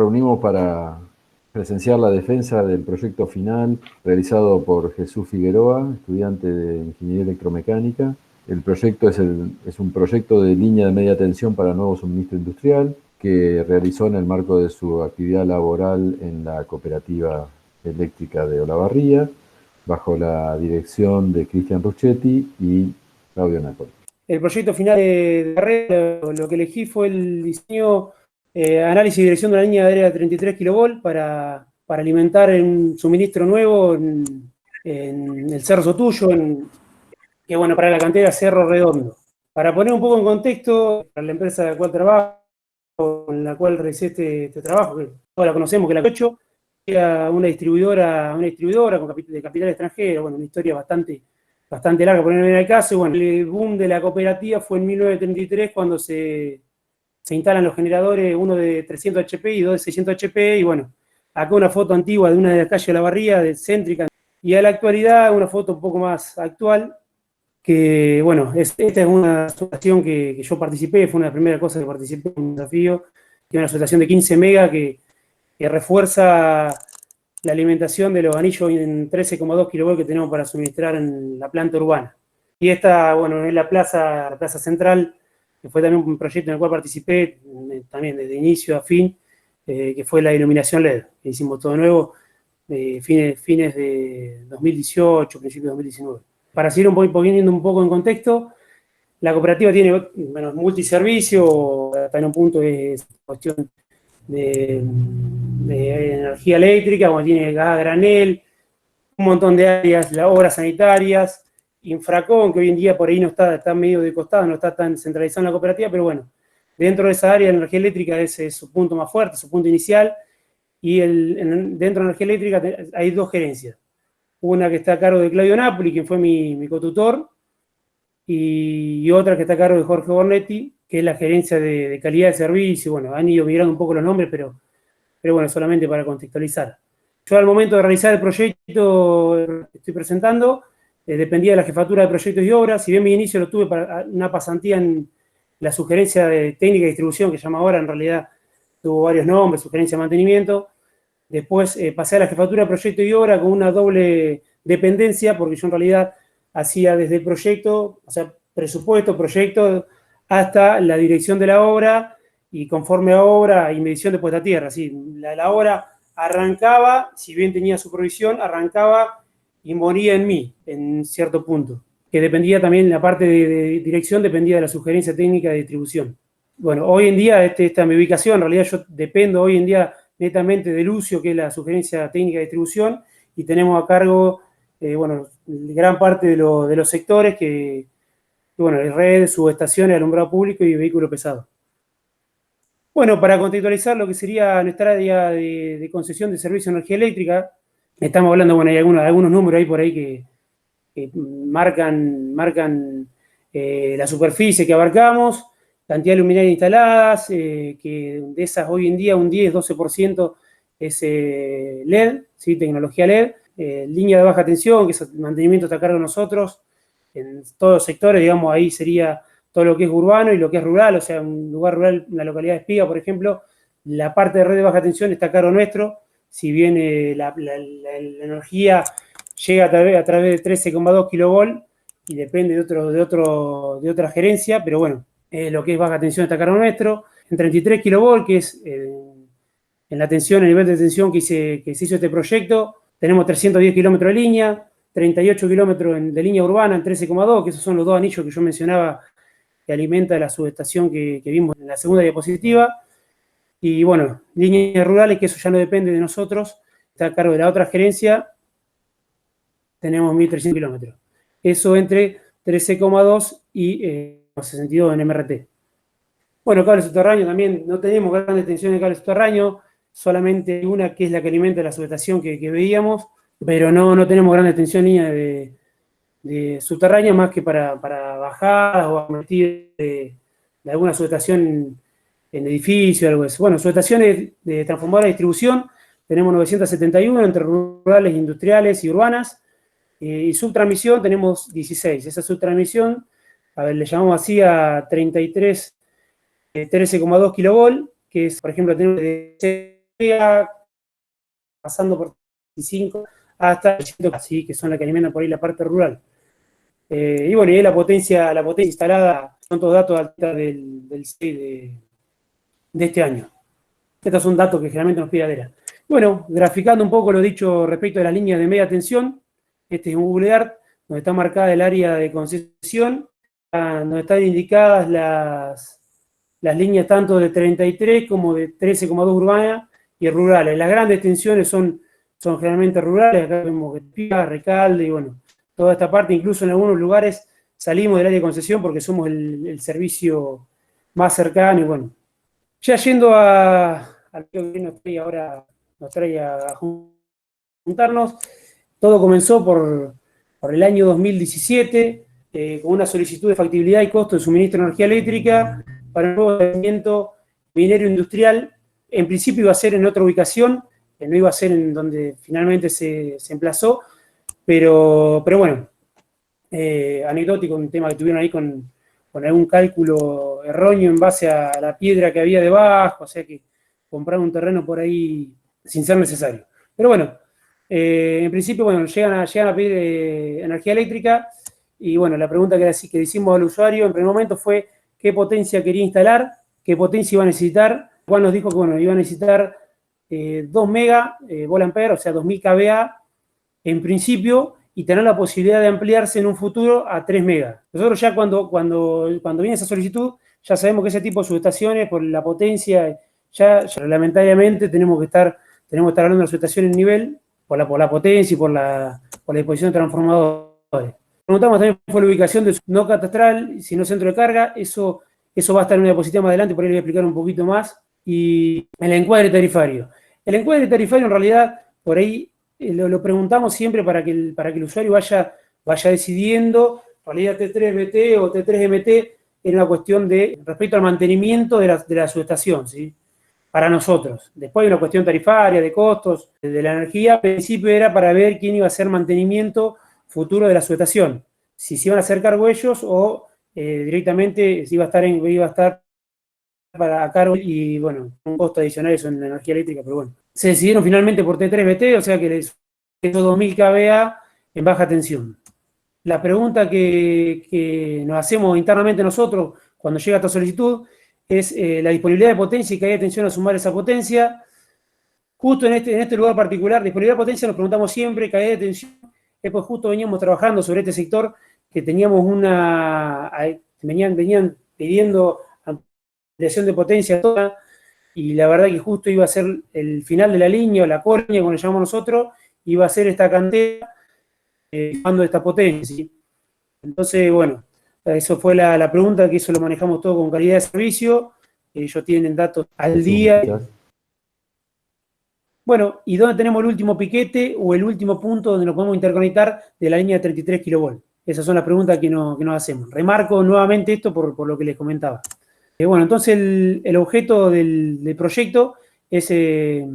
reunimos para presenciar la defensa del proyecto final realizado por Jesús Figueroa, estudiante de Ingeniería Electromecánica. El proyecto es un proyecto de línea de media tensión para nuevo suministro industrial que realizó en el marco de su actividad laboral en la cooperativa eléctrica de Olavarría, bajo la dirección de Cristian Ruschetti y Claudio Nácoli. El proyecto final de carrera, lo que elegí fue el diseño, análisis y dirección de una línea de área de 33 kV para alimentar un suministro nuevo en el Cerro Sotuyo, que bueno, para la cantera Cerro Redondo. Para poner un poco en contexto, para la empresa de la cual trabajo, con la cual realicé este trabajo, que todos la conocemos, que la 8, era una distribuidora de capital extranjero, bueno, una historia bastante larga, por no en el caso. Y bueno, el boom de la cooperativa fue en 1933, cuando se instalan los generadores, uno de 300 HP y dos de 600 HP, y bueno, acá una foto antigua de una de las calles de La Barría, de céntrica, y a la actualidad una foto un poco más actual, que bueno, esta es una asociación que yo participé, fue una de las primeras cosas que participé en un desafío, que es una asociación de 15 megas que refuerza la alimentación de los anillos en 13,2 kV que tenemos para suministrar en la planta urbana. Y esta, bueno, es la plaza central, que fue también un proyecto en el cual participé, también desde inicio a fin, que fue la iluminación LED. Hicimos todo nuevo, fines de 2018, principios de 2019. Para seguir poniendo un poco en contexto, la cooperativa tiene, bueno, multiservicio, hasta en un punto es cuestión de energía eléctrica, como tiene gas a granel, un montón de áreas, las obras sanitarias, Infracon, que hoy en día por ahí no está medio de costado, no está tan centralizado en la cooperativa, pero bueno, dentro de esa área de energía eléctrica ese es su punto más fuerte, su punto inicial, y dentro de energía eléctrica hay dos gerencias. Una que está a cargo de Claudio Nápoli, quien fue mi cotutor, y otra que está a cargo de Jorge Bornetti, que es la gerencia de calidad de servicio. Bueno, han ido migrando un poco los nombres, pero bueno, solamente para contextualizar. Yo al momento de realizar el proyecto que estoy presentando, dependía de la jefatura de proyectos y obras. Si bien mi inicio lo tuve para una pasantía en la sugerencia de técnica de distribución, que se llama ahora, en realidad tuvo varios nombres, sugerencia de mantenimiento. Después pasé a la jefatura de proyecto y obra con una doble dependencia, porque yo en realidad hacía desde el proyecto, o sea, presupuesto, proyecto, hasta la dirección de la obra, y conforme a obra y medición de puesta a tierra. ¿Sí? La obra arrancaba, si bien tenía supervisión, arrancaba y moría en mí, en cierto punto, que dependía también, la parte de dirección dependía de la sugerencia técnica de distribución. Bueno, hoy en día, esta es mi ubicación, en realidad yo dependo hoy en día netamente de Lucio, que es la sugerencia técnica de distribución, y tenemos a cargo, bueno, gran parte de los sectores que bueno, red, subestaciones, alumbrado público y vehículo pesado. Bueno, para contextualizar lo que sería nuestra área de concesión de servicio de energía eléctrica, estamos hablando, bueno, hay algunos números ahí por ahí que marcan la superficie que abarcamos, cantidad de luminarias instaladas, que de esas hoy en día un 10-12% es LED, ¿sí? Tecnología LED, línea de baja tensión, que es el mantenimiento está a cargo de nosotros, en todos los sectores, digamos, ahí sería todo lo que es urbano y lo que es rural, o sea, un lugar rural, una localidad de Espiga, por ejemplo, la parte de red de baja tensión está a cargo nuestro, si bien la energía llega a través de 13,2 kV y depende de otra gerencia, pero bueno, lo que es baja tensión está a cargo nuestro, en 33 kV, que es en la tensión, el nivel de tensión que se hizo este proyecto, tenemos 310 kilómetros de línea, 38 kilómetros de línea urbana en 13,2, que esos son los dos anillos que yo mencionaba que alimenta la subestación que vimos en la segunda diapositiva. Y bueno, líneas rurales, que eso ya no depende de nosotros, está a cargo de la otra gerencia, tenemos 1.300 kilómetros. Eso entre 13,2 y 62 en MRT. Bueno, cable subterráneo también, no tenemos grandes tensiones de cable subterráneo, solamente una que es la que alimenta la subestación que veíamos, pero no tenemos grandes tensión en línea de subterránea, más que para bajadas o a meter de alguna subestación en edificio o algo así. Bueno, subestaciones de transformadora de distribución, tenemos 971 entre rurales, industriales y urbanas, y subtransmisión tenemos 16. Esa subtransmisión, a ver, le llamamos así a 33, 13,2 kV, que es, por ejemplo, tenemos de mega, pasando por 25 hasta 100, ¿sí? Que son las que alimentan por ahí la parte rural. Y bueno, y ahí la potencia instalada son todos datos del CEI de este año. Estos son datos que generalmente nos pide ADERA. Bueno, graficando un poco lo dicho respecto de las líneas de media tensión, este es un Google Earth, donde está marcada el área de concesión, donde están indicadas las líneas tanto de 33 como de 13,2 urbanas y rurales. Las grandes tensiones son generalmente rurales, acá vemos que Pica, Recalde y bueno, toda esta parte, incluso en algunos lugares salimos del área de concesión porque somos el servicio más cercano y bueno. Ya yendo a lo que nos trae a juntarnos, todo comenzó por el año 2017, con una solicitud de factibilidad y costo de suministro de energía eléctrica para un nuevo yacimiento minero industrial. En principio iba a ser en otra ubicación, no iba a ser en donde finalmente se emplazó, pero bueno, anecdótico, un tema que tuvieron ahí con algún cálculo erróneo en base a la piedra que había debajo, o sea que compraron un terreno por ahí sin ser necesario. Pero bueno, en principio, bueno, llegan a pedir energía eléctrica y bueno, la pregunta que hicimos al usuario en primer momento fue qué potencia quería instalar, qué potencia iba a necesitar. Juan nos dijo que bueno, iba a necesitar 2 mega volt ampere, o sea, 2000 kVA en principio, y tener la posibilidad de ampliarse en un futuro a 3 megas. Nosotros ya cuando viene esa solicitud, ya sabemos que ese tipo de subestaciones, por la potencia, ya reglamentariamente tenemos que estar hablando de una subestación en nivel, por la potencia y por la disposición de transformadores. Preguntamos también fue la ubicación de su no catastral, sino centro de carga, eso va a estar en una diapositiva más adelante, por ahí les voy a explicar un poquito más, y el encuadre tarifario. El encuadre tarifario en realidad, por ahí, lo preguntamos siempre para que el usuario vaya decidiendo, en realidad T3BT o T3MT era una cuestión de respecto al mantenimiento de la subestación, ¿sí? Para nosotros. Después hay una cuestión tarifaria, de costos, de la energía. Al principio era para ver quién iba a hacer mantenimiento futuro de la subestación. Si se iban a hacer cargo ellos o directamente iba a estar para cargo y, bueno, un costo adicional eso en la energía eléctrica, pero bueno. Se decidieron finalmente por T3BT, o sea que esos 2000 kVA en baja tensión. La pregunta que nos hacemos internamente nosotros cuando llega esta solicitud es la disponibilidad de potencia y caída de tensión a sumar esa potencia. Justo en este lugar particular, disponibilidad de potencia nos preguntamos siempre, caída de tensión, pues justo veníamos trabajando sobre este sector que teníamos venían pidiendo ampliación de potencia toda, y la verdad que justo iba a ser el final de la línea, o la córnea, como le llamamos nosotros, iba a ser esta cantera de esta potencia, ¿sí? Entonces, bueno, eso fue la pregunta, que eso lo manejamos todo con calidad de servicio, ellos tienen datos al día. Bueno, ¿y dónde tenemos el último piquete o el último punto donde nos podemos interconectar de la línea de 33 kV? Esas son las preguntas que nos hacemos. Remarco nuevamente esto por lo que les comentaba. Bueno, entonces el objeto del proyecto es la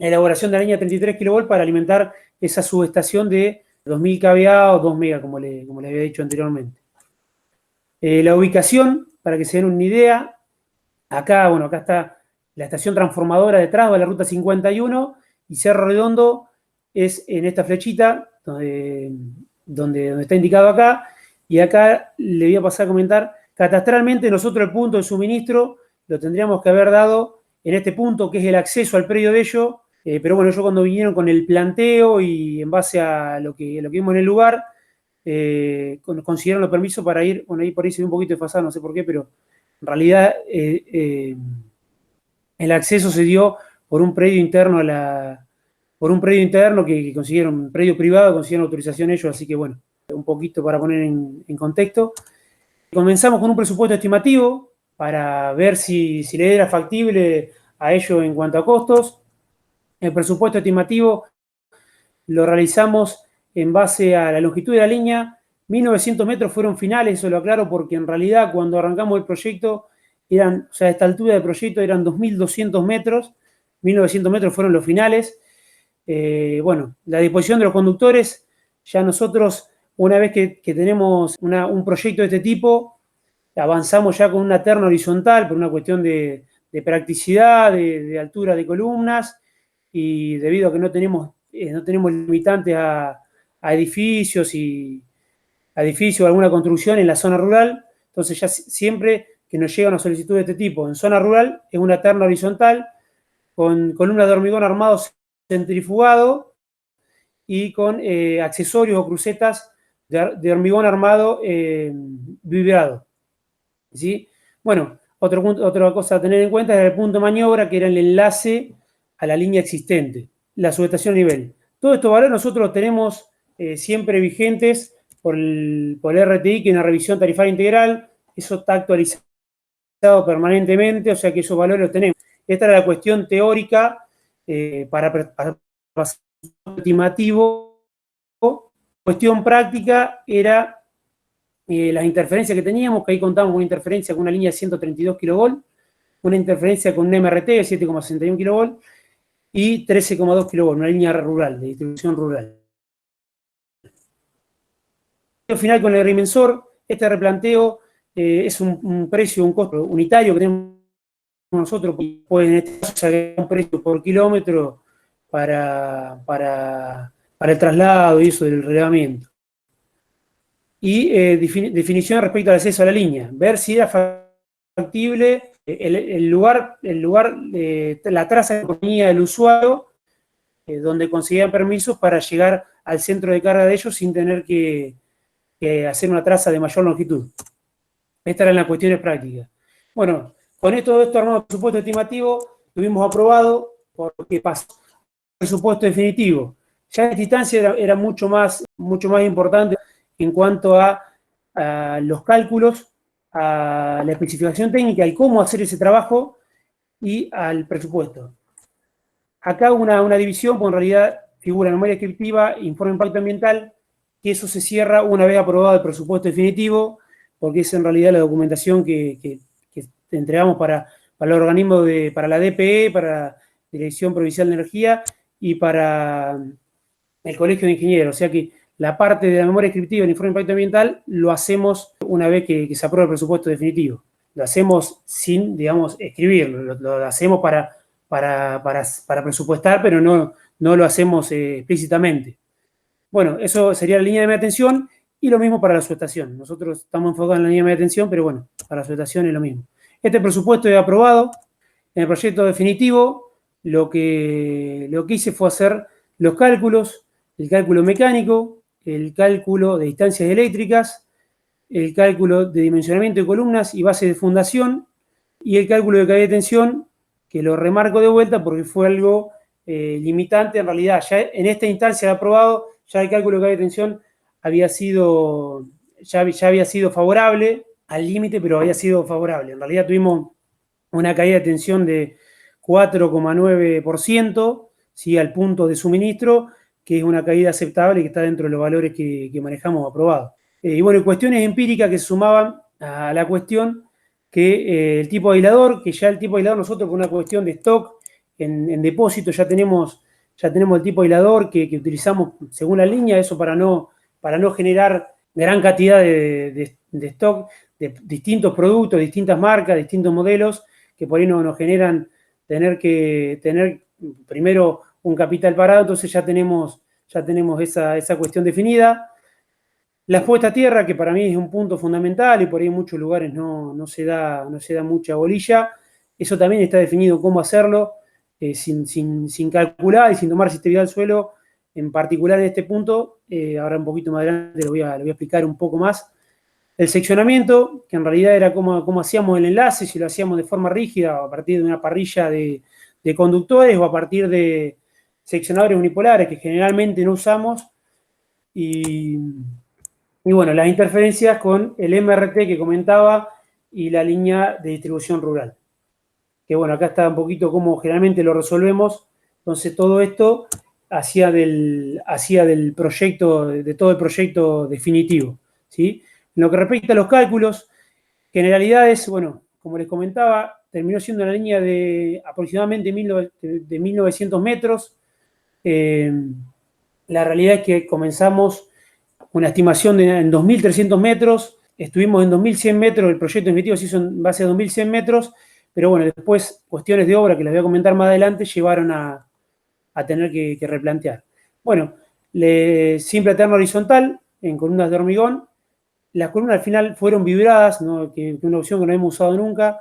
elaboración de la línea de 33 kV para alimentar esa subestación de 2000 kVA o 2 MB, como les había dicho anteriormente. La ubicación, para que se den una idea, acá está la estación transformadora detrás de la ruta 51 y Cerro Redondo es en esta flechita donde está indicado acá, y acá le voy a pasar a comentar, catastralmente nosotros el punto de suministro lo tendríamos que haber dado en este punto, que es el acceso al predio de ellos, pero bueno, ellos cuando vinieron con el planteo y en base a lo que vimos en el lugar, consiguieron los permisos para ir, bueno, ahí por ahí se ve un poquito desfasado, no sé por qué, pero en realidad el acceso se dio por un predio interno que consiguieron, un predio privado, consiguieron autorización ellos, así que bueno, un poquito para poner en contexto. Comenzamos con un presupuesto estimativo para ver si le era factible a ellos en cuanto a costos. El presupuesto estimativo lo realizamos en base a la longitud de la línea. 1900 metros fueron finales, eso lo aclaro porque en realidad cuando arrancamos el proyecto a esta altura del proyecto eran 2200 metros, 1900 metros fueron los finales. Bueno, la disposición de los conductores, ya nosotros, una vez que tenemos un proyecto de este tipo, avanzamos ya con una terna horizontal por una cuestión de practicidad, de altura de columnas, y debido a que no tenemos limitantes a edificios o alguna construcción en la zona rural, entonces ya siempre que nos llega una solicitud de este tipo en zona rural, es una terna horizontal con columnas de hormigón armado centrifugado y con accesorios o crucetas de hormigón armado vibrado. ¿Sí? Bueno, otra cosa a tener en cuenta es el punto de maniobra, que era el enlace a la línea existente, la subestación a nivel. Todos estos valores nosotros los tenemos siempre vigentes por el RTI, que es una revisión tarifaria integral. Eso está actualizado permanentemente, o sea que esos valores los tenemos. Esta era la cuestión teórica para pasar estimativo. Cuestión práctica era las interferencias que teníamos, que ahí contábamos con una interferencia con una línea de 132 kV, una interferencia con un MRT de 7,61 kV y 13,2 kV, una línea rural, de distribución rural. Al final con el agrimensor, este replanteo es un precio, un costo unitario que tenemos nosotros, pues en este caso sacar un precio por kilómetro para el traslado y eso del relevamiento. Y definición respecto al acceso a la línea, ver si era factible la traza de economía del usuario, donde conseguían permisos para llegar al centro de carga de ellos sin tener que hacer una traza de mayor longitud. Estas eran las cuestiones prácticas. Bueno, con esto armado presupuesto estimativo, tuvimos aprobado porque pasó el presupuesto definitivo. Ya en esta instancia era mucho más importante en cuanto a los cálculos, a la especificación técnica y cómo hacer ese trabajo y al presupuesto. Acá una división, porque en realidad figura memoria descriptiva, informe de impacto ambiental, que eso se cierra una vez aprobado el presupuesto definitivo, porque es en realidad la documentación que entregamos para el organismo, para la DPE, para la Dirección Provincial de Energía y para el Colegio de Ingenieros. O sea que la parte de la memoria descriptiva del informe de impacto ambiental lo hacemos una vez que se aprueba el presupuesto definitivo. Lo hacemos sin, digamos, escribirlo, lo hacemos para presupuestar, pero no lo hacemos explícitamente. Bueno, eso sería la línea de media tensión y lo mismo para la subestación. Nosotros estamos enfocados en la línea de media tensión, pero bueno, para la subestación es lo mismo. Este presupuesto es aprobado. En el proyecto definitivo, lo que hice fue hacer los cálculos, el cálculo mecánico, el cálculo de distancias eléctricas, el cálculo de dimensionamiento de columnas y bases de fundación, y el cálculo de caída de tensión, que lo remarco de vuelta porque fue algo limitante. En realidad, ya en esta instancia de aprobado, ya el cálculo de caída de tensión ya había sido favorable al límite, pero había sido favorable. En realidad tuvimos una caída de tensión de 4,9%, ¿sí? Al punto de suministro, que es una caída aceptable y que está dentro de los valores que manejamos aprobados. Y bueno, cuestiones empíricas que se sumaban a la cuestión que el tipo de aislador, que ya el tipo de aislador nosotros con una cuestión de stock en depósito ya tenemos el tipo de aislador que utilizamos según la línea, eso para no generar gran cantidad de stock de distintos productos, distintas marcas, distintos modelos, que por ahí nos generan tener primero un capital parado. Entonces ya tenemos esa cuestión definida. La puesta a tierra, que para mí es un punto fundamental y por ahí en muchos lugares no se da mucha bolilla, eso también está definido cómo hacerlo, sin calcular y sin tomar sistevidad del suelo, en particular en este punto. Ahora un poquito más adelante lo voy a explicar un poco más. El seccionamiento, que en realidad era cómo hacíamos el enlace, si lo hacíamos de forma rígida o a partir de una parrilla de conductores o a partir de seccionadores unipolares, que generalmente no usamos. Y bueno, las interferencias con el MRT que comentaba y la línea de distribución rural. Que bueno, acá está un poquito cómo generalmente lo resolvemos. Entonces todo esto hacía del proyecto, de todo el proyecto definitivo, ¿sí? En lo que respecta a los cálculos, generalidades, bueno, como les comentaba, terminó siendo una línea de aproximadamente de 1900 metros. La realidad es que comenzamos una estimación en 2.300 metros, estuvimos en 2.100 metros, el proyecto definitivo se hizo en base a 2.100 metros, pero bueno, después cuestiones de obra que les voy a comentar más adelante llevaron a tener que replantear. Bueno, simple eterno horizontal en columnas de hormigón. Las columnas al final fueron vibradas, ¿no? que una opción que no hemos usado nunca,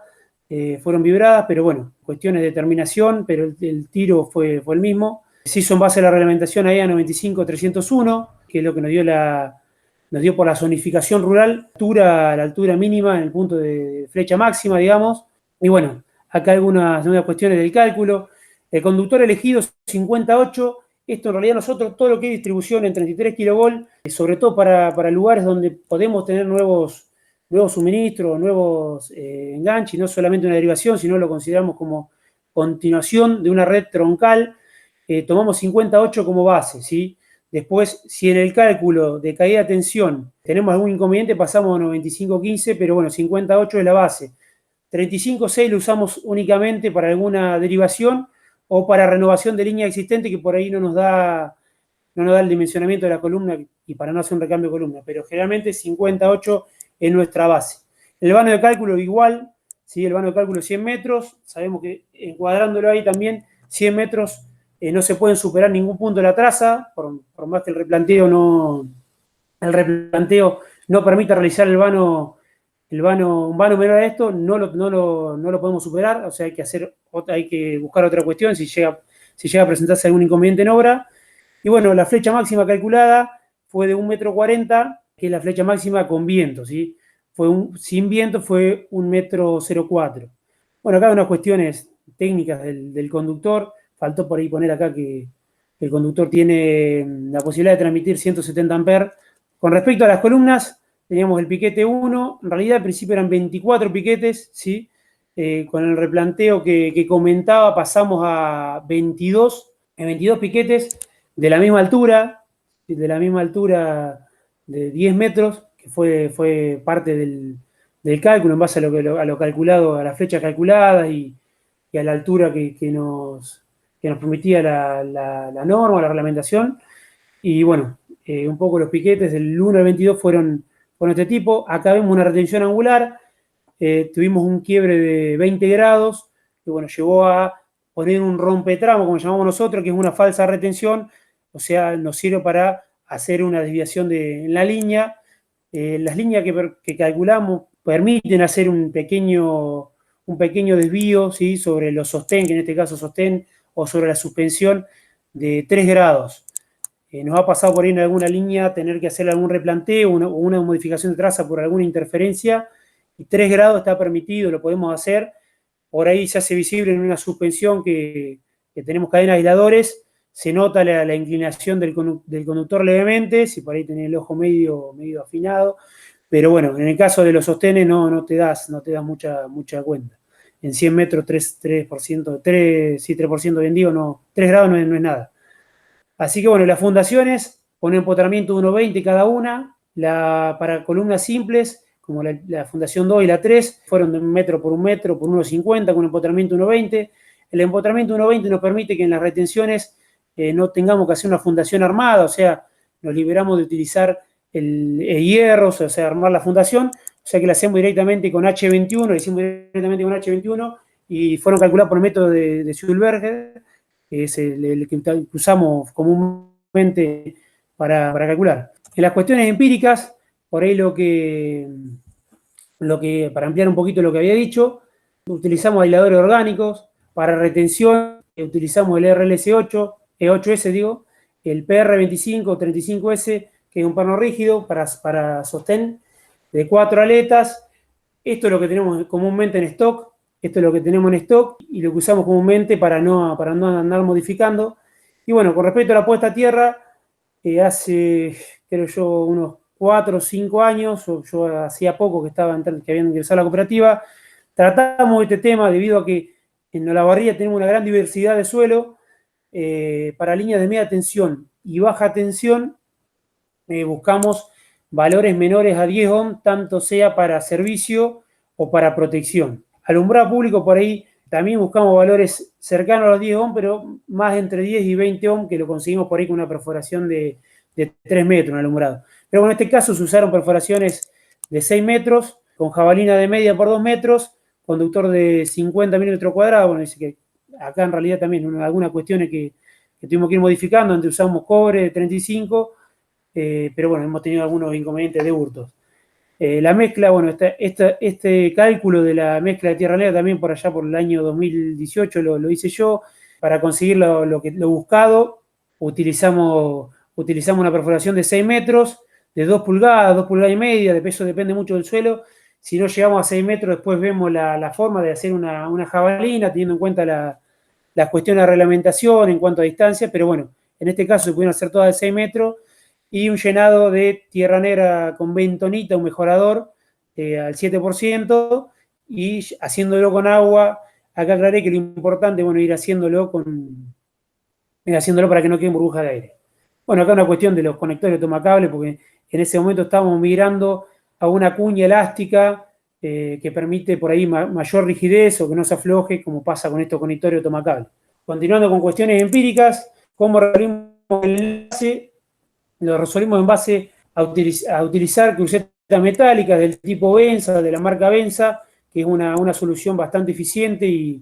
fueron vibradas, pero bueno, cuestiones de terminación, pero el tiro fue el mismo. Se hizo en base a la reglamentación AEA 95-301, que es lo que nos dio por la zonificación rural, la altura mínima en el punto de flecha máxima, digamos. Y bueno, acá algunas cuestiones del cálculo. El conductor elegido 58, esto en realidad nosotros, todo lo que es distribución en 33 kV, sobre todo para lugares donde podemos tener nuevos suministros, nuevos enganches, y no solamente una derivación, sino lo consideramos como continuación de una red troncal, tomamos 58 como base, ¿sí? Después, si en el cálculo de caída de tensión tenemos algún inconveniente, pasamos a 95-15, pero bueno, 58 es la base. 35-6 lo usamos únicamente para alguna derivación o para renovación de línea existente, que por ahí no nos da el dimensionamiento de la columna y para no hacer un recambio de columna, pero generalmente 58 es nuestra base. El vano de cálculo igual, ¿sí? El vano de cálculo 100 metros, sabemos que encuadrándolo ahí también, 100 metros no se pueden superar ningún punto de la traza, por más que el replanteo no permita realizar un vano menor a esto, no lo podemos superar, o sea, hay que buscar otra cuestión si llega a presentarse algún inconveniente en obra. Y bueno, la flecha máxima calculada fue de 1,40 m, que es la flecha máxima con viento, ¿sí? Sin viento fue 1,04 m. Bueno, acá hay unas cuestiones técnicas del conductor. Faltó por ahí poner acá que el conductor tiene la posibilidad de transmitir 170 amperes. Con respecto a las columnas, teníamos el piquete 1, en realidad al principio eran 24 piquetes, ¿sí? Con el replanteo que comentaba pasamos a 22 piquetes de la misma altura de 10 metros, que fue parte del cálculo en base a lo calculado, a las flechas calculadas y a la altura que nos permitía la norma, la reglamentación. Y bueno, un poco los piquetes del 1 al 22 fueron este tipo. Acá vemos una retención angular, tuvimos un quiebre de 20 grados, que bueno, llevó a poner un rompetramo, como llamamos nosotros, que es una falsa retención, o sea, nos sirve para hacer una desviación en la línea. Las líneas que calculamos permiten hacer un pequeño desvío, ¿sí? Sobre los sostén, que en este caso sostén, o sobre la suspensión de 3 grados. Nos ha pasado por ahí en alguna línea tener que hacer algún replanteo o una modificación de traza por alguna interferencia, y 3 grados está permitido, lo podemos hacer. Por ahí se hace visible en una suspensión que tenemos cadenas aisladores, se nota la inclinación del conductor levemente, si por ahí tenés el ojo medio afinado, pero bueno, en el caso de los sostenes no te das mucha cuenta. En 100 metros, 3% bien digo, no, 3 grados no es nada. Así que bueno, las fundaciones con empotramiento de 1,20 cada una, para columnas simples, como la fundación 2 y la 3, fueron de 1 metro por 1 metro por 1,50 con empotramiento 1,20. El empotramiento 1,20 nos permite que en las retenciones no tengamos que hacer una fundación armada, o sea, nos liberamos de utilizar el hierros, o sea, armar la fundación, o sea que la hacemos directamente con H21, lo hicimos directamente con H21 y fueron calculados por el método de Schulberger, que es el que usamos comúnmente para calcular. En las cuestiones empíricas, por ahí para ampliar un poquito lo que había dicho, utilizamos aisladores orgánicos. Para retención utilizamos el RLS8, E8S digo, el PR25 o 35S, que es un perno rígido para sostén de 4 aletas. Esto es lo que tenemos comúnmente en stock. Esto es lo que tenemos en stock y lo que usamos comúnmente para no andar modificando. Y bueno, con respecto a la puesta a tierra, hace, creo yo, unos 4 o 5 años, yo hacía poco que había ingresado a la cooperativa, tratamos este tema debido a que en Olavarría tenemos una gran diversidad de suelo. Para líneas de media tensión y baja tensión, buscamos valores menores a 10 ohm, tanto sea para servicio o para protección. Alumbrado público, por ahí también buscamos valores cercanos a los 10 ohm, pero más entre 10 y 20 ohm, que lo conseguimos por ahí con una perforación de 3 metros en alumbrado. Pero bueno, en este caso se usaron perforaciones de 6 metros, con jabalina de media por 2 metros, conductor de 50 milímetros cuadrados. Bueno, dice que acá en realidad también algunas cuestiones que tuvimos que ir modificando. Antes usamos cobre de 35, pero bueno, hemos tenido algunos inconvenientes de hurtos. La mezcla, bueno, este cálculo de la mezcla de tierra negra también por allá por el año 2018 lo hice yo. Para conseguir lo buscado, utilizamos una perforación de 6 metros, de 2 pulgadas y media, de peso depende mucho del suelo. Si no llegamos a 6 metros, después vemos la forma de hacer una jabalina, teniendo en cuenta las cuestiones de reglamentación en cuanto a distancia, pero bueno, en este caso se pudieron hacer todas de 6 metros, y un llenado de tierra negra con bentonita, un mejorador al 7%, y haciéndolo con agua. Acá aclaré que lo importante es, bueno, ir haciéndolo para que no queden burbujas de aire. Bueno, acá una cuestión de los conectores de tomacable, porque en ese momento estábamos migrando a una cuña elástica que permite por ahí mayor rigidez o que no se afloje, como pasa con estos conectores de tomacable. Continuando con cuestiones empíricas, ¿cómo resolvimos el enlace? Lo resolvimos en base a utilizar crucetas metálicas del tipo Benza, de la marca Benza, que es una solución bastante eficiente y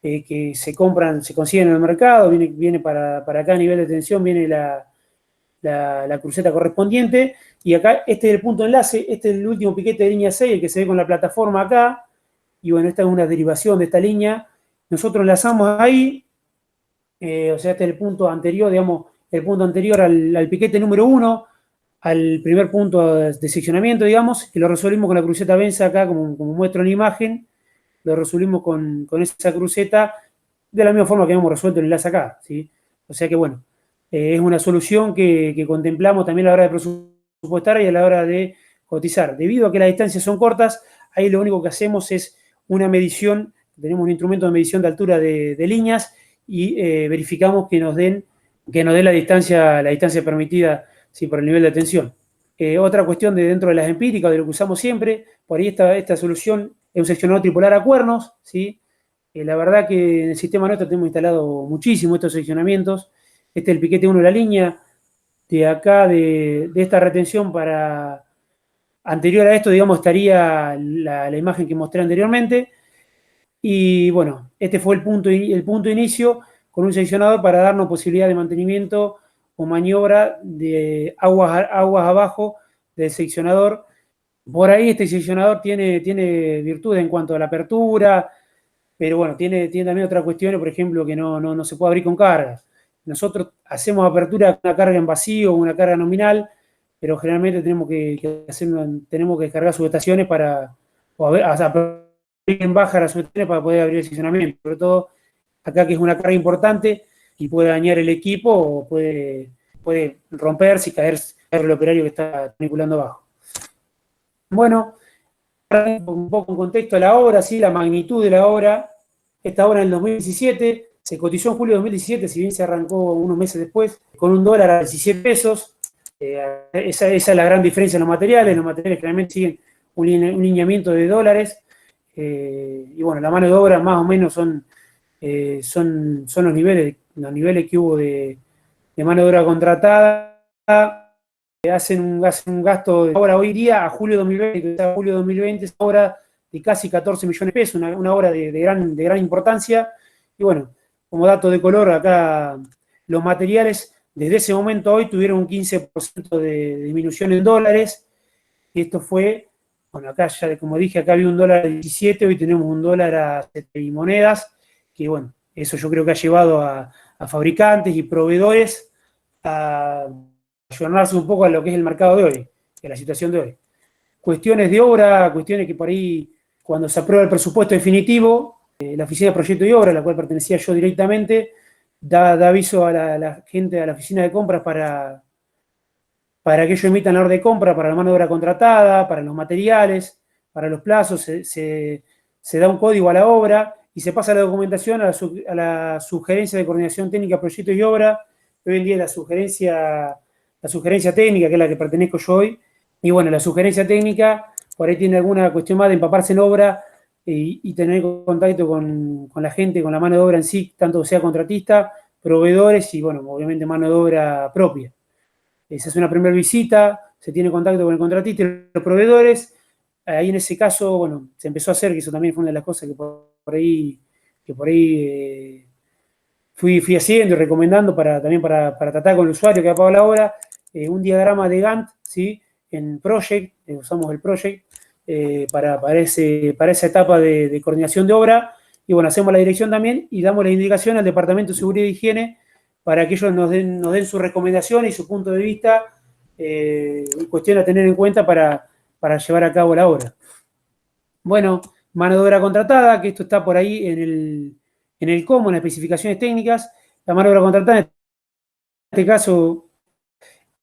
que se consiguen en el mercado. Viene para acá a nivel de tensión, viene la cruceta correspondiente, y acá este es el punto de enlace, este es el último piquete de línea 6, el que se ve con la plataforma acá, y bueno, esta es una derivación de esta línea. Nosotros enlazamos ahí, o sea, este es el punto anterior, digamos, el punto anterior al piquete número 1, al primer punto de seccionamiento, digamos, que lo resolvimos con la cruceta Benza acá, como muestro en la imagen. Lo resolvimos con esa cruceta de la misma forma que hemos resuelto el enlace acá, ¿sí? O sea que, bueno, es una solución que contemplamos también a la hora de presupuestar y a la hora de cotizar. Debido a que las distancias son cortas, ahí lo único que hacemos es una medición, tenemos un instrumento de medición de altura de líneas, y verificamos que nos den la distancia permitida, sí, por el nivel de tensión. Otra cuestión de dentro de las empíricas, de lo que usamos siempre, por ahí esta solución es un seccionador tripolar a cuernos, ¿sí? La verdad que en el sistema nuestro tenemos instalado muchísimo estos seccionamientos. Este es el piquete 1 de la línea. De acá, de esta retención anterior a esto, digamos, estaría la imagen que mostré anteriormente. Y bueno, este fue el punto de inicio, con un seccionador para darnos posibilidad de mantenimiento o maniobra de aguas abajo del seccionador. Por ahí este seccionador tiene virtudes en cuanto a la apertura, pero bueno, tiene también otras cuestiones, por ejemplo, que no se puede abrir con cargas. Nosotros hacemos apertura con una carga en vacío o una carga nominal, pero generalmente tenemos que descargar subestaciones en baja las subestaciones para poder abrir el seccionamiento. Sobre todo acá, que es una carga importante y puede dañar el equipo o puede romperse y caer el operario que está manipulando abajo. Bueno, un poco en contexto de la obra, ¿sí? La magnitud de la obra. Esta obra en el 2017 se cotizó en julio de 2017, si bien se arrancó unos meses después, con un dólar a 17 pesos. Esa es la gran diferencia en los materiales. Los materiales generalmente siguen un lineamiento de dólares. Y bueno, la mano de obra más o menos son los niveles que hubo de mano de obra contratada. Hacen un gasto de obra hoy día, a julio de 2020, es una obra de casi 14 millones de pesos, una obra de gran importancia. Y bueno, como dato de color, acá los materiales desde ese momento a hoy tuvieron un 15% de disminución en dólares. Y esto fue, bueno, acá ya, como dije, acá había un dólar a 17, hoy tenemos un dólar a 7 y monedas, que bueno, eso yo creo que ha llevado a fabricantes y proveedores a ayornarse un poco a lo que es el mercado de hoy, a la situación de hoy. Cuestiones de obra, cuestiones que por ahí, cuando se aprueba el presupuesto definitivo, la oficina de proyecto y obra, a la cual pertenecía yo directamente, da aviso a la gente, a la oficina de compras para que ellos emitan la orden de compra para la mano de obra contratada, para los materiales, para los plazos. Se da un código a la obra y se pasa la documentación a la sugerencia de coordinación técnica, proyecto y obra. Hoy en día la sugerencia técnica, que es la que pertenezco yo hoy. Y bueno, la sugerencia técnica por ahí tiene alguna cuestión más de empaparse en obra y tener contacto con la gente, con la mano de obra en sí, tanto sea contratista, proveedores y, bueno, obviamente mano de obra propia. Se hace una primera visita, se tiene contacto con el contratista y los proveedores. ahí en ese caso, bueno, se empezó a hacer, que eso también fue una de las cosas que por ahí fui haciendo y recomendando también para tratar con el usuario que ha pagado la obra, un diagrama de Gantt, ¿sí? En Project, usamos el Project, para esa etapa de coordinación de obra, y bueno, hacemos la dirección también y damos la indicación al Departamento de Seguridad y Higiene para que ellos nos den su recomendación y su punto de vista, cuestión a tener en cuenta para llevar a cabo la obra. Bueno, mano de obra contratada, que esto está por ahí en el cómo, en las especificaciones técnicas. La mano de obra contratada, en este caso,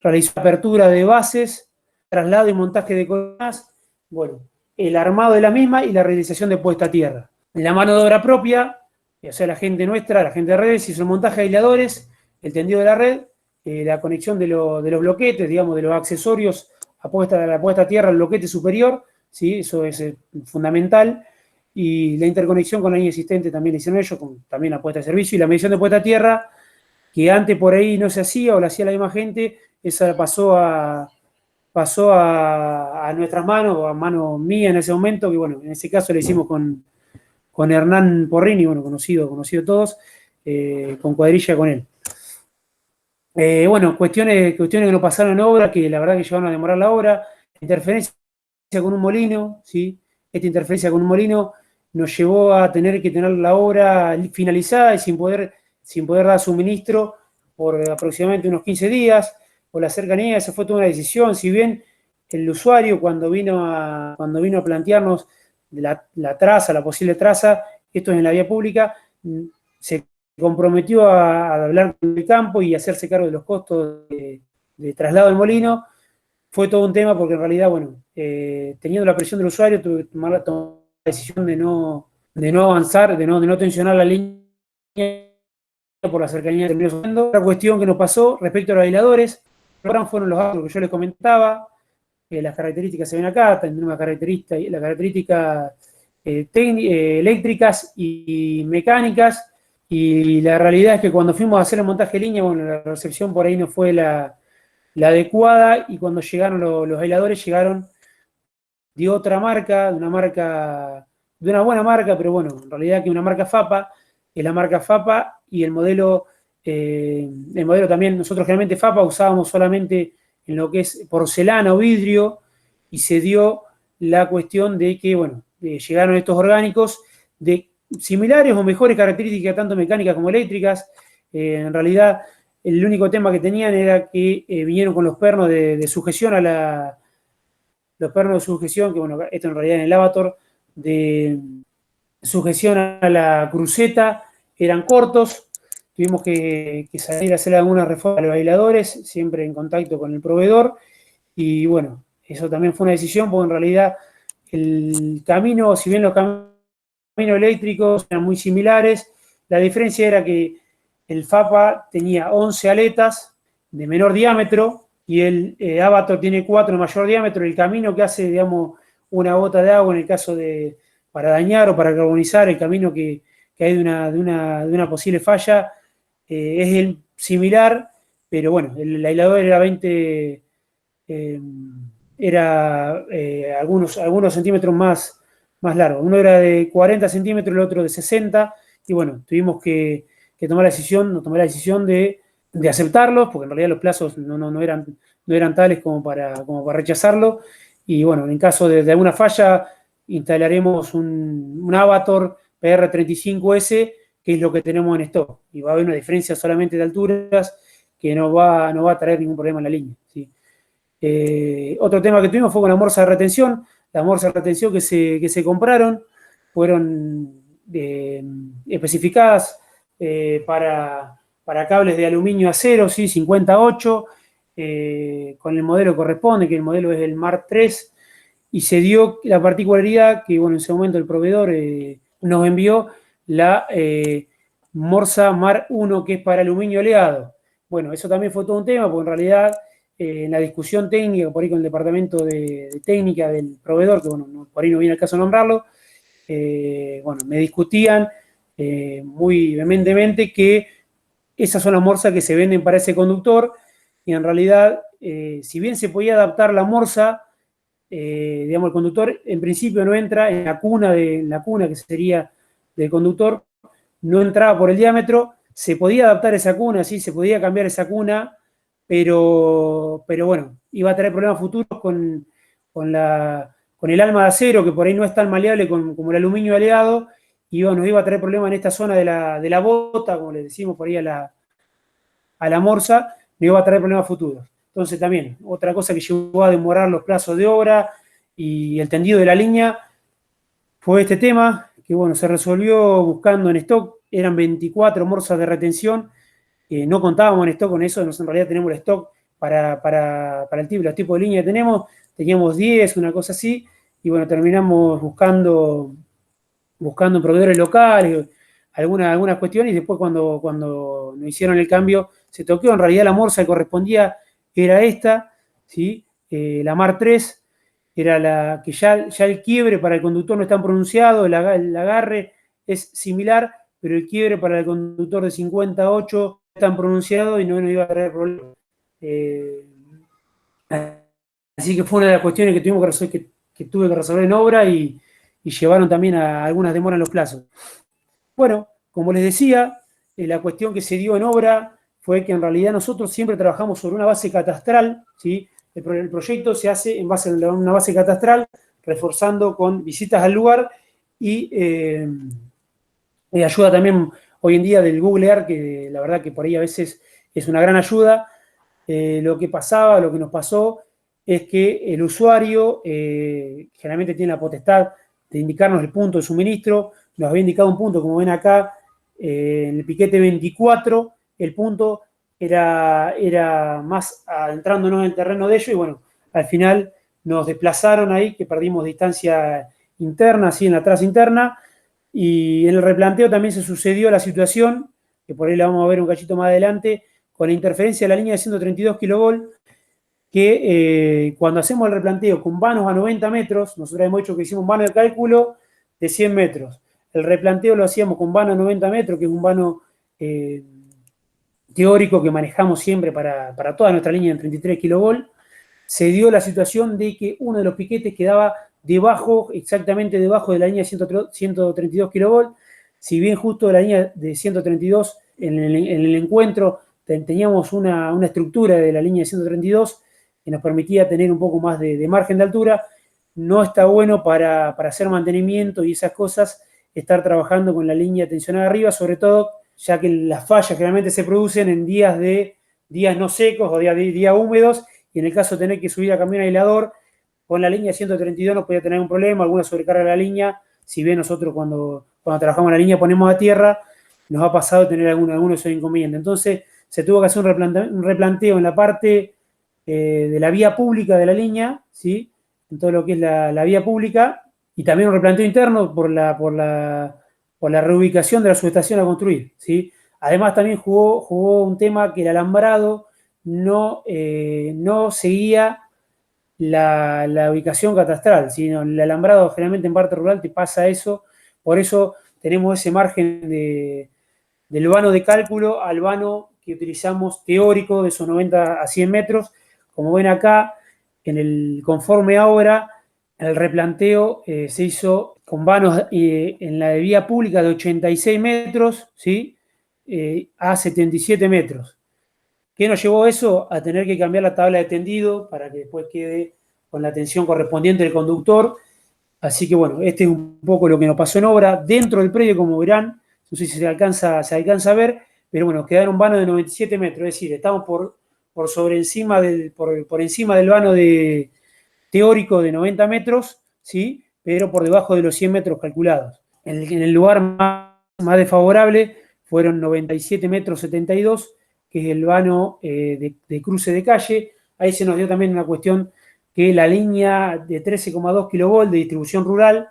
realizó apertura de bases, traslado y montaje de columnas, bueno, el armado de la misma y la realización de puesta a tierra. La mano de obra propia, o sea, la gente nuestra, la gente de redes, hizo el montaje de aisladores, el tendido de la red, la conexión de los bloquetes, digamos, de los accesorios a la puesta a tierra al bloquete superior, ¿sí? Eso es fundamental. Y la interconexión con la línea existente también la hicieron ellos, también la puesta de servicio. Y la medición de puesta a tierra, que antes por ahí no se hacía o la hacía la misma gente, esa pasó a nuestras manos, o a mano mía en ese momento, que bueno, en ese caso lo hicimos con Hernán Porrini, bueno, conocido todos, con cuadrilla con él. Bueno, cuestiones que nos pasaron en obra, que la verdad que llevaron a demorar la obra. Interferencia con un molino, ¿sí? Esta interferencia con un molino nos llevó a tener que tener la obra finalizada y sin poder dar suministro por aproximadamente unos 15 días. Por la cercanía, esa fue toda una decisión. Si bien el usuario, cuando vino a plantearnos la traza, la posible traza, esto es en la vía pública, se comprometió a hablar con el campo y hacerse cargo de los costos de traslado del molino. Fue todo un tema porque en realidad, bueno, teniendo la presión del usuario, tuve que tomar la decisión de no avanzar, de no tensionar la línea por la cercanía del río Sotendo. Otra cuestión que nos pasó respecto a los aisladores, fueron los datos que yo les comentaba, las características se ven acá, tenemos las características eléctricas y mecánicas, y la realidad es que cuando fuimos a hacer el montaje de línea, bueno, la recepción por ahí no fue la adecuada, y cuando llegaron los aisladores, llegaron de otra marca, de una buena marca, pero bueno, en realidad que una marca FAPA, es la marca FAPA, y el modelo también, nosotros generalmente FAPA usábamos solamente en lo que es porcelana o vidrio, y se dio la cuestión de que, bueno, llegaron estos orgánicos de similares o mejores características, tanto mecánicas como eléctricas. En realidad, el único tema que tenían era que vinieron con los pernos de sujeción los pernos de sujeción, que bueno, esto en realidad en el Avator, de sujeción a la cruceta, eran cortos. Tuvimos que salir a hacer algunas reformas a los aisladores, siempre en contacto con el proveedor, y bueno, eso también fue una decisión, porque en realidad el camino, si bien los caminos eléctricos eran muy similares, la diferencia era que el FAPA tenía 11 aletas de menor diámetro y el Avator tiene 4 de mayor diámetro. El camino que hace, digamos, una gota de agua en el caso para dañar o para carbonizar, el camino que hay de una posible falla, es el similar, pero bueno, el aislador era 20, algunos centímetros más largo. Uno era de 40 centímetros, el otro de 60, y bueno, tuvimos que tomar la decisión de aceptarlos, porque en realidad los plazos no eran tales como para rechazarlo, y bueno, en caso de alguna falla, instalaremos un Avator PR35S, que es lo que tenemos en stock, y va a haber una diferencia solamente de alturas que no va a traer ningún problema en la línea, ¿sí? Otro tema que tuvimos fue con la morsa de retención. Las morsas de retención que se compraron fueron especificadas para cables de aluminio acero, ¿sí? 58, con el modelo que corresponde, que el modelo es el Mark III, y se dio la particularidad que, bueno, en ese momento el proveedor nos envió la morsa Mark I, que es para aluminio oleado. Bueno, eso también fue todo un tema, porque en realidad en la discusión técnica, por ahí con el departamento de técnica del proveedor, que bueno, por ahí no viene el caso de nombrarlo, bueno, me discutían muy vehementemente que esas son las morsas que se venden para ese conductor, y en realidad, si bien se podía adaptar la morsa digamos, el conductor en principio no entra en la cuna, que sería del conductor, no entraba por el diámetro, se podía adaptar esa cuna, sí, se podía cambiar esa cuna, pero bueno, iba a traer problemas futuros con el alma de acero, que por ahí no es tan maleable como el aluminio aleado, y nos iba a traer problemas en esta zona de la bota, como le decimos por ahí a la morsa, nos iba a traer problemas futuros. Entonces también, otra cosa que llevó a demorar los plazos de obra y el tendido de la línea fue este tema, que bueno, se resolvió buscando en stock, eran 24 morsas de retención, no contábamos en stock con eso, en realidad tenemos el stock para los tipos de línea que teníamos 10, una cosa así, y bueno, terminamos buscando proveedores locales, algunas cuestiones, y después cuando nos hicieron el cambio, se toqueó, en realidad la morsa que correspondía era esta, ¿sí? La Mar 3, era la que ya el quiebre para el conductor no es tan pronunciado, el agarre es similar, pero el quiebre para el conductor de 58 es tan pronunciado y no nos iba a traer problemas. Así que fue una de las cuestiones que tuvimos que resolver, que tuve que resolver en obra y llevaron también a algunas demoras en los plazos. Bueno, como les decía, la cuestión que se dio en obra fue que en realidad nosotros siempre trabajamos sobre una base catastral, ¿sí? El proyecto se hace en base a una base catastral, reforzando con visitas al lugar y ayuda también hoy en día del Google Earth, que la verdad que por ahí a veces es una gran ayuda. Lo que nos pasó, es que el usuario generalmente tiene la potestad de indicarnos el punto de suministro. Nos había indicado un punto, como ven acá, en el piquete 24, el punto era más adentrándonos en el terreno de ellos, y bueno, al final nos desplazaron ahí, que perdimos distancia interna, así en la traza interna, y en el replanteo también se sucedió la situación, que por ahí la vamos a ver un cachito más adelante, con la interferencia de la línea de 132 kV, que cuando hacemos el replanteo con vanos a 90 metros, nosotros hemos hecho que hicimos un vano de cálculo de 100 metros. El replanteo lo hacíamos con vano a 90 metros, que es un vano teórico que manejamos siempre para toda nuestra línea de 33 kV. Se dio la situación de que uno de los piquetes quedaba exactamente debajo de la línea de 132 kV. Si bien justo de la línea de 132, en el encuentro teníamos una estructura de la línea de 132 que nos permitía tener un poco más de margen de altura, no está bueno para hacer mantenimiento y esas cosas, estar trabajando con la línea tensionada arriba, sobre todo ya que las fallas generalmente se producen en días no secos o días húmedos, y en el caso de tener que subir a camión aislador, con la línea 132 no podía tener un problema, alguna sobrecarga de la línea. Si bien nosotros cuando trabajamos la línea ponemos a tierra, nos ha pasado tener algunos de esos inconvenientes. Entonces se tuvo que hacer un replanteo en la parte de la vía pública de la línea, ¿sí? En todo lo que es la vía pública, y también un replanteo interno por la reubicación de la subestación a construir, ¿sí? Además también jugó un tema que el alambrado no seguía la ubicación catastral, sino el alambrado generalmente en parte rural te pasa eso, por eso tenemos ese margen del vano de cálculo al vano que utilizamos teórico de esos 90 a 100 metros. Como ven acá, conforme ahora, el replanteo se hizo con vanos en la de vía pública de 86 metros, ¿sí? A 77 metros. ¿Qué nos llevó eso? A tener que cambiar la tabla de tendido para que después quede con la tensión correspondiente del conductor. Así que bueno, este es un poco lo que nos pasó en obra. Dentro del predio, como verán, no sé si se alcanza a ver, pero bueno, quedaron vanos de 97 metros, es decir, estamos por encima del vano teórico de 90 metros, ¿sí? Pero por debajo de los 100 metros calculados. En el lugar más desfavorable fueron 97 metros 72, que es el vano de cruce de calle. Ahí se nos dio también una cuestión que la línea de 13,2 kV de distribución rural,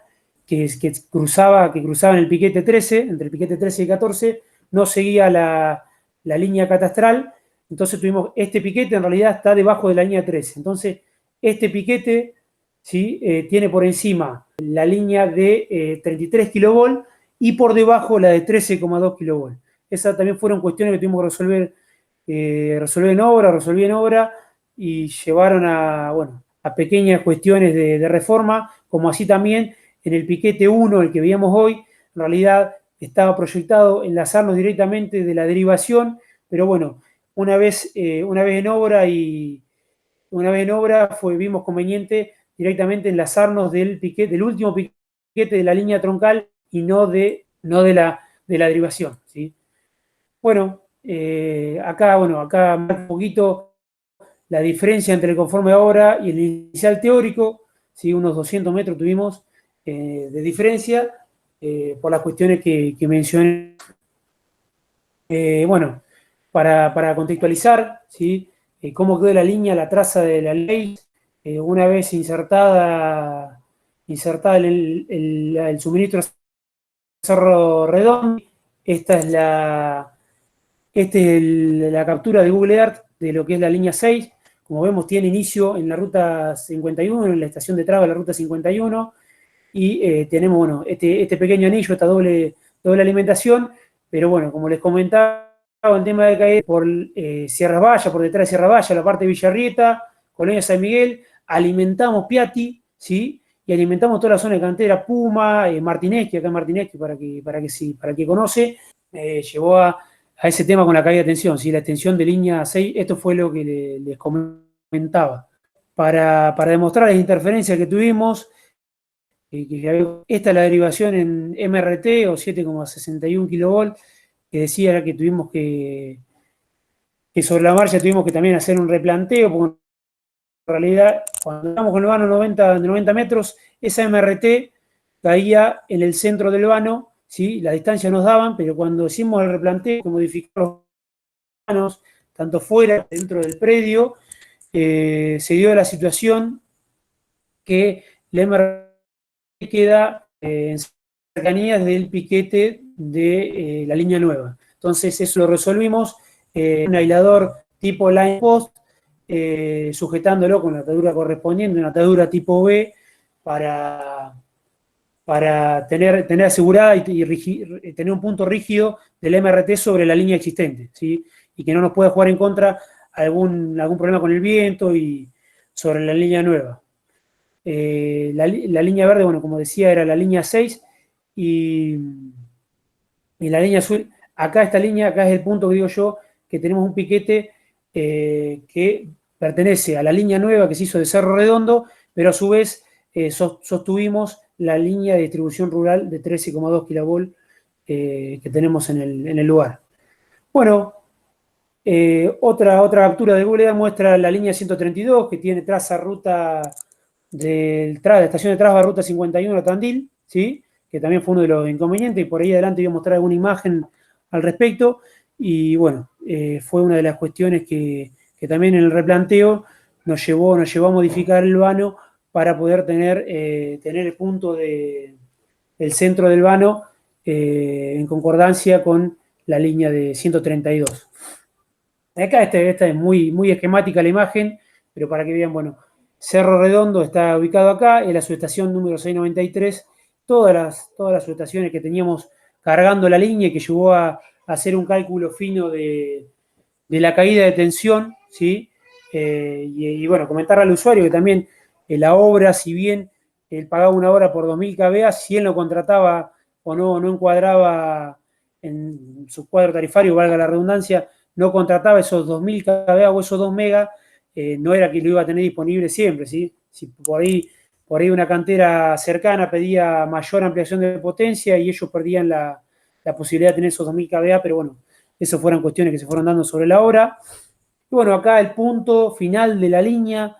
que cruzaba en el piquete 13, entre el piquete 13 y 14, no seguía la línea catastral. Entonces tuvimos este piquete, en realidad está debajo de la línea 13. Entonces, este piquete, ¿sí? Tiene por encima la línea de 33 kV y por debajo la de 13,2 kV. Esas también fueron cuestiones que tuvimos que resolver en obra, y llevaron a a pequeñas cuestiones de reforma, como así también en el piquete 1, el que veíamos hoy, en realidad estaba proyectado enlazarnos directamente de la derivación, pero bueno, una vez en obra vimos conveniente directamente enlazarnos del último piquete de la línea troncal y no de la derivación, ¿sí? Bueno, acá marca un poquito la diferencia entre el conforme de obra y el inicial teórico, ¿sí? Unos 200 metros tuvimos de diferencia por las cuestiones que mencioné. Bueno, para contextualizar, ¿sí? Cómo quedó la línea, la traza de la ley, una vez insertada el suministro Cerro Redondo. Esta es la captura de Google Earth de lo que es la línea 6. Como vemos, tiene inicio en la ruta 51, en la estación de traba de la ruta 51, y tenemos, bueno, este pequeño anillo, esta doble alimentación, pero bueno, como les comentaba, el tema de caer por Sierra Valla, por detrás de Sierra Valla, la parte de Villarrieta, Colonia San Miguel, alimentamos Piatti, ¿sí? Y alimentamos toda la zona de cantera, Puma, Martinezchi, acá en Martinezchi, para que conoce, llevó a ese tema con la caída de tensión, ¿sí? La extensión de línea 6, esto fue lo que les comentaba. Para demostrar las interferencias que tuvimos, esta es la derivación en MRT o 7,61 kV, que decía que tuvimos que sobre la marcha tuvimos que también hacer un replanteo, porque en realidad cuando estamos con el vano de 90 metros, esa MRT caía en el centro del vano, ¿sí? Las distancias nos daban, pero cuando hicimos el replanteo, que modificamos los vanos, tanto fuera, dentro del predio, se dio la situación que la MRT queda en cercanías del piquete de la línea nueva. Entonces eso lo resolvimos, un aislador tipo line post, sujetándolo con la atadura correspondiente, una atadura tipo B, para tener asegurada y tener un punto rígido del MRT sobre la línea existente, ¿sí? Y que no nos pueda jugar en contra algún problema con el viento y sobre la línea nueva. La línea verde, bueno, como decía, era la línea 6, y la línea azul, acá esta línea, acá es el punto que digo yo, que tenemos un piquete que pertenece a la línea nueva que se hizo de Cerro Redondo, pero a su vez sostuvimos la línea de distribución rural de 13,2 kV que tenemos en el lugar. Bueno, otra captura de Google muestra la línea 132, que tiene traza ruta de la estación de Trasba, ruta 51 Tandil, ¿sí? Que también fue uno de los inconvenientes, y por ahí adelante voy a mostrar alguna imagen al respecto. Y bueno, fue una de las cuestiones que también en el replanteo nos llevó a modificar el vano para poder tener el punto del centro del vano en concordancia con la línea de 132. Acá esta es muy esquemática la imagen, pero para que vean, bueno, Cerro Redondo está ubicado acá, es la subestación número 693, todas las subestaciones que teníamos cargando la línea y que llevó a hacer un cálculo fino de la caída de tensión, ¿sí? Y bueno, comentarle al usuario que también la obra, si bien él pagaba una hora por 2.000 kVA, si él no contrataba o no encuadraba en su cuadro tarifario, valga la redundancia, no contrataba esos 2.000 kVA o esos 2 megas, no era que lo iba a tener disponible siempre, ¿sí? Si por ahí una cantera cercana pedía mayor ampliación de potencia y ellos perdían la posibilidad de tener esos 2.000 kVA, pero bueno, esas fueron cuestiones que se fueron dando sobre la hora. Y bueno, acá el punto final de la línea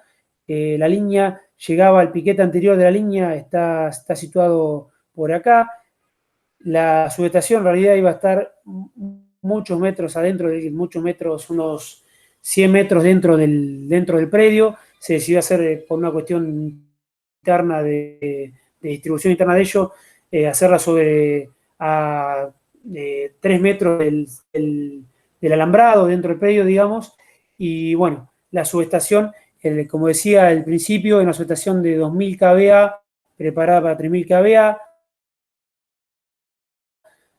llegaba al piquete anterior de la línea, está situado por acá. La subestación en realidad iba a estar muchos metros adentro, muchos metros, unos 100 metros dentro del predio. Se decidió hacer por una cuestión interna de distribución interna de ello, hacerla sobre a 3 metros del alambrado dentro del predio, digamos. Y bueno, la subestación, como decía al principio, es una subestación de 2.000 kVA preparada para 3.000 kVA.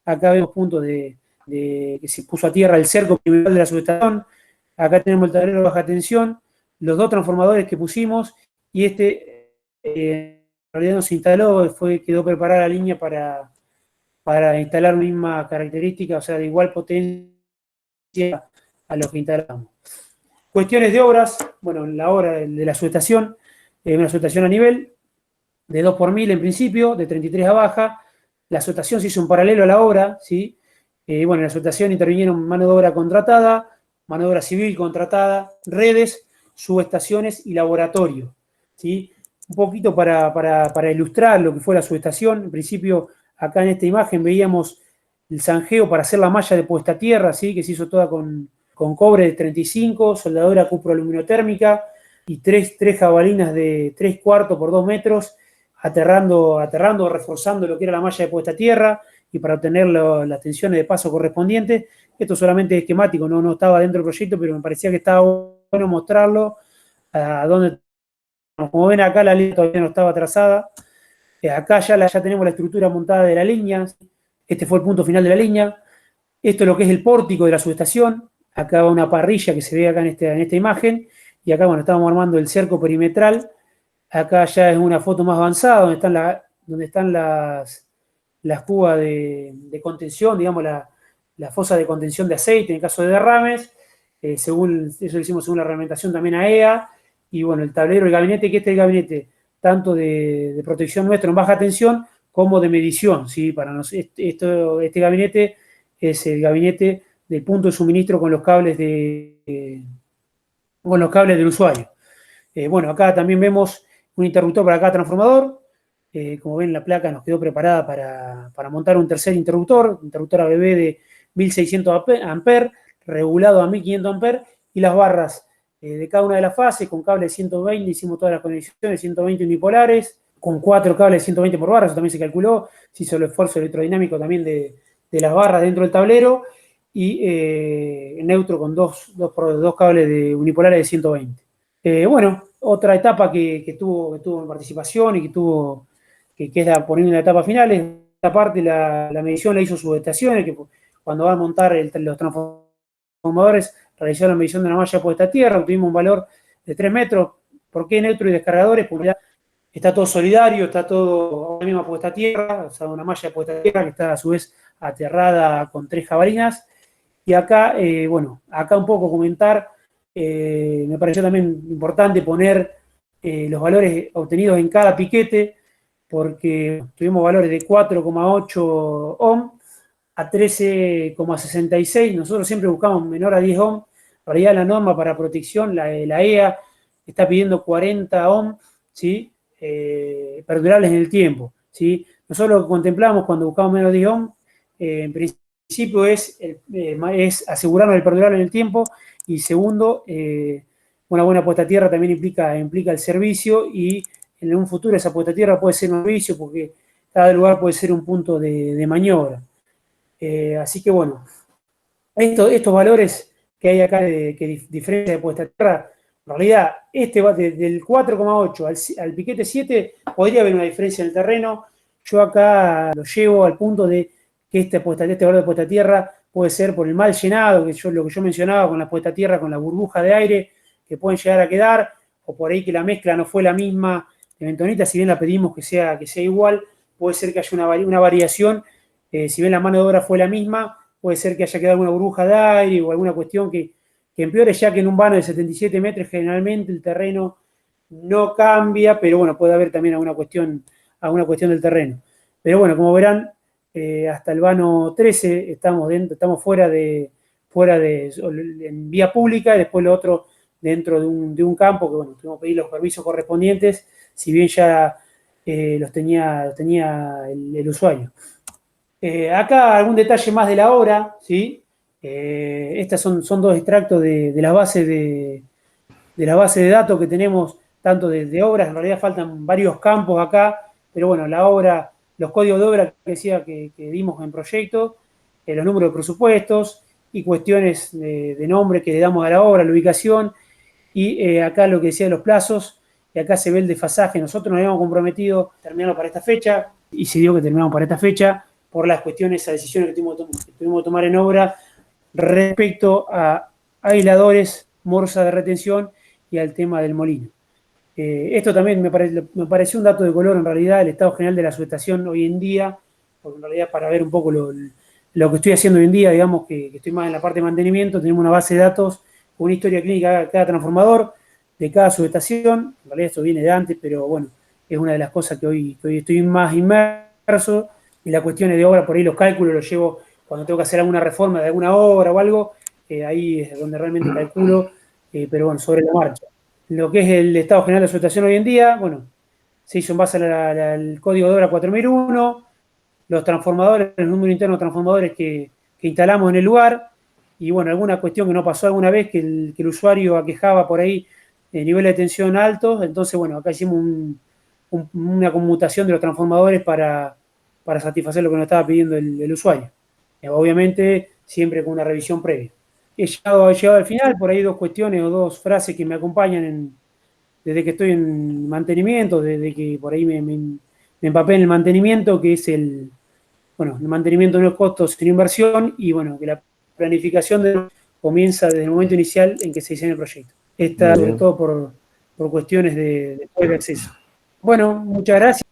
Acá vemos puntos que se puso a tierra el cerco primario de la subestación. Acá tenemos el tablero de baja tensión, los dos transformadores que pusimos y en realidad no se instaló, quedó preparada la línea para instalar la misma característica, o sea, de igual potencia a lo que instalamos. Cuestiones de obras, bueno, la obra de la subestación, una subestación a nivel, de 2 por 1000 en principio, de 33 a baja. La subestación se hizo en paralelo a la obra, ¿sí? Bueno, en la subestación intervinieron mano de obra contratada, mano de obra civil contratada, redes, subestaciones y laboratorio, ¿sí? Un poquito para ilustrar lo que fue la subestación. En principio, acá en esta imagen veíamos el zanjeo para hacer la malla de puesta a tierra, ¿sí? Que se hizo toda con cobre de 35, soldadura cuproaluminotérmica y tres jabalinas de 3/4 por 2 metros, aterrando, reforzando lo que era la malla de puesta a tierra y para obtener las tensiones de paso correspondientes. Esto solamente es esquemático, no estaba dentro del proyecto, pero me parecía que estaba bueno mostrarlo a dónde. Como ven acá, la línea todavía no estaba trazada. Acá ya tenemos la estructura montada de la línea. Este fue el punto final de la línea. Esto es lo que es el pórtico de la subestación. Acá va una parrilla que se ve acá en esta imagen. Y acá, bueno, estamos armando el cerco perimetral. Acá ya es una foto más avanzada, donde están las cubas de contención, digamos, la fosa de contención de aceite en el caso de derrames. Eso lo hicimos según la reglamentación también AEA. Y bueno, el tablero, el gabinete, que este es el gabinete tanto de protección nuestro en baja tensión como de medición, ¿sí? Este gabinete es el gabinete del punto de suministro con los cables del usuario. Bueno, acá también vemos un interruptor para cada transformador. Como ven, la placa nos quedó preparada para montar un tercer interruptor ABB de 1600 amperes, regulado a 1500 amperes, y las barras de cada una de las fases con cable de 120, hicimos todas las conexiones, 120 unipolares, con 4 cables de 120 por barra, eso también se calculó, se hizo el esfuerzo electrodinámico también de las barras dentro del tablero, y neutro con dos cables unipolares de 120. Bueno, otra etapa que tuvo participación y que es poniendo la etapa final, es esta parte, la medición la hizo subestaciones, que cuando va a montar los transformadores, realizó la medición de una malla puesta a tierra, obtuvimos un valor de 3 metros. ¿Por qué neutro y descargadores? Porque ya está todo solidario, está todo a la misma puesta a tierra, o sea, una malla puesta a tierra que está a su vez aterrada con 3 jabalinas. Y acá, bueno, acá un poco comentar, me pareció también importante poner los valores obtenidos en cada piquete, porque tuvimos valores de 4,8 ohm a 13,66. Nosotros siempre buscamos menor a 10 ohm. En realidad la norma para protección, la EA, está pidiendo 40 ohm, ¿sí? Perdurables en el tiempo, ¿sí? Nosotros lo que contemplamos cuando buscamos menos de 10 ohm, en principio es asegurarnos el perdurable en el tiempo, y segundo, una buena puesta a tierra también implica el servicio, y en un futuro esa puesta a tierra puede ser un servicio porque cada lugar puede ser un punto de maniobra. Así que bueno, estos valores que hay acá que diferencia de puesta a tierra, en realidad este va del 4,8 al piquete 7, podría haber una diferencia en el terreno. Yo acá lo llevo al punto de que este valor de puesta a tierra puede ser por el mal llenado, lo que yo mencionaba con la puesta a tierra, con la burbuja de aire que pueden llegar a quedar, o por ahí que la mezcla no fue la misma de bentonita, si bien la pedimos que sea igual, puede ser que haya una variación. Si bien la mano de obra fue la misma, puede ser que haya quedado alguna burbuja de aire o alguna cuestión que empeore, ya que en un vano de 77 metros generalmente el terreno no cambia, pero bueno, puede haber también alguna cuestión del terreno. Pero bueno, como verán, hasta el vano 13 estamos fuera en vía pública, y después lo otro dentro de un campo que, bueno, tuvimos que pedir los permisos correspondientes, si bien ya los tenía el usuario. Acá algún detalle más de la obra, ¿sí? Estas son 2 extractos de las bases de datos que tenemos, tanto de obras. En realidad faltan varios campos acá, pero bueno, la obra, los códigos de obra que decía que dimos en proyecto, los números de presupuestos y cuestiones de nombre que le damos a la obra, la ubicación, y acá lo que decía de los plazos, y acá se ve el desfasaje. Nosotros nos habíamos comprometido a terminarlo para esta fecha, y se dio que terminamos para esta fecha, por las cuestiones, a decisiones que tuvimos que tomar en obra respecto a aisladores, morsa de retención y al tema del molino. Esto también me pareció un dato de color, en realidad, el estado general de la subestación hoy en día, porque en realidad para ver un poco lo que estoy haciendo hoy en día, digamos que estoy más en la parte de mantenimiento, tenemos una base de datos con una historia clínica de cada transformador, de cada subestación. En realidad esto viene de antes, pero bueno, es una de las cosas que hoy estoy más inmerso, y las cuestiones de obra, por ahí los cálculos los llevo cuando tengo que hacer alguna reforma de alguna obra o algo, ahí es donde realmente calculo, pero bueno, sobre la marcha. Lo que es el estado general de la subestación hoy en día, bueno, se hizo en base al código de obra 4001, los transformadores, el número interno de transformadores que instalamos en el lugar, y bueno, alguna cuestión que no pasó alguna vez, que el usuario aquejaba por ahí niveles de tensión altos. Entonces bueno, acá hicimos una conmutación de los transformadores para satisfacer lo que nos estaba pidiendo el usuario. Obviamente siempre con una revisión previa. He llegado al final, por ahí dos cuestiones o dos frases que me acompañan desde que estoy en mantenimiento, desde que por ahí me empapé en el mantenimiento, que es el mantenimiento no es costo sino inversión, y bueno, que la planificación comienza desde el momento inicial en que se diseña el proyecto. Esta sobre todo por cuestiones de acceso. Bueno, muchas gracias.